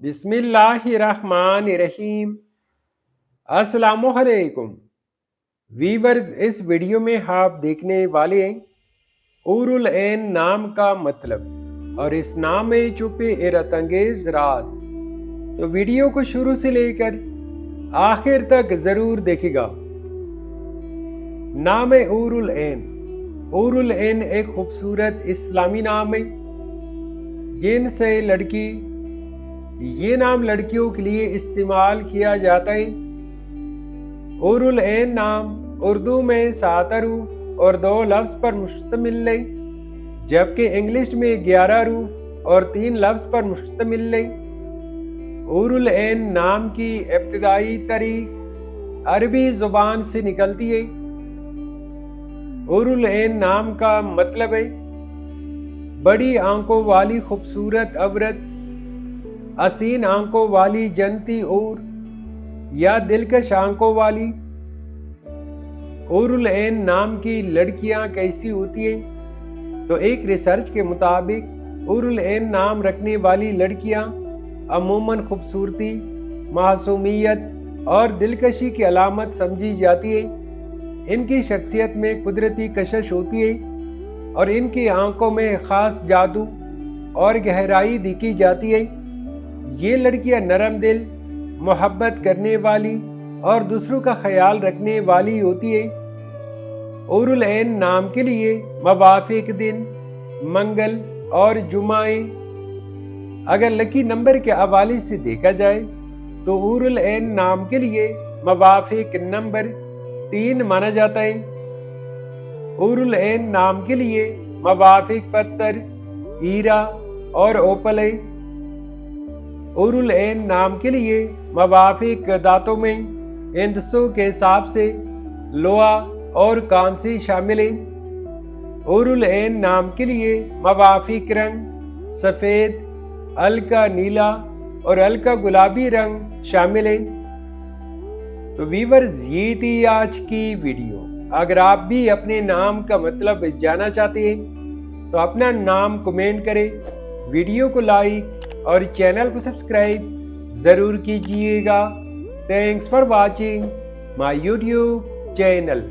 बिस्मिल्लाहिर्रहमानिर्रहीम। अस्सलामुअलैकुम वीवर्स, इस वीडियो में आप देखने वाले हैं उरुल ऐन नाम का मतलब और इस नाम में छुपे हैरत अंगेज राज। तो वीडियो को शुरू से लेकर आखिर तक जरूर देखेगा। नाम है उरुल ऐन। उरुल ऐन एक खूबसूरत इस्लामी नाम है जिनसे लड़की, ये नाम लड़कियों के लिए इस्तेमाल किया जाता है। उरुल ऐन नाम उर्दू में 7 हरूफ और 2 लफ्ज़ पर मुश्तमिल है, जबकि इंग्लिश में 11 हरूफ और 3 लफ्ज़ पर मुश्तमिल है। उरुल ऐन नाम की इब्तिदाई तारीख अरबी ज़ुबान से निकलती है। उरुल ऐन नाम का मतलब है बड़ी आंखों वाली खूबसूरत औरत, हसीन आंखों वाली जनती और या दिलकश आंखों वाली। उरुल ऐन नाम की लड़कियां कैसी होती हैं? तो एक रिसर्च के मुताबिक उरुल ऐन नाम रखने वाली लड़कियां अमूमन खूबसूरती, मासूमियत और दिलकशी की अलामत समझी जाती है। इनकी शख्सियत में कुदरती कशिश होती है और इनकी आंखों में खास जादू और गहराई दिखी जाती है। ये लड़कियां नरम दिल, मोहब्बत करने वाली और दूसरों का ख्याल रखने वाली होती है। उरुल ऐन नाम के लिए मवाफिक दिन मंगल और जुमाए। अगर लकी नंबर के हवाले से देखा जाए तो उरुल ऐन नाम के लिए मवाफिक नंबर 3 माना जाता है। उरुल ऐन नाम के लिए मवाफिक पत्थर हीरा और ओपल है। उरुल ऐन नाम के लिए मवाफिक दांतों में हिंदसों के हिसाब से लोहा और कांसी शामिल हैं। उरुल ऐन नाम के लिए मवाफिक रंग सफ़ेद, हल्का नीला और हल्का गुलाबी रंग शामिल हैं। तो वीवर्स, ये थी आज की वीडियो। अगर आप भी अपने नाम का मतलब जानना चाहते हैं तो अपना नाम कमेंट करें, वीडियो को लाइक और चैनल को सब्सक्राइब ज़रूर कीजिएगा। Thanks for watching my YouTube channel.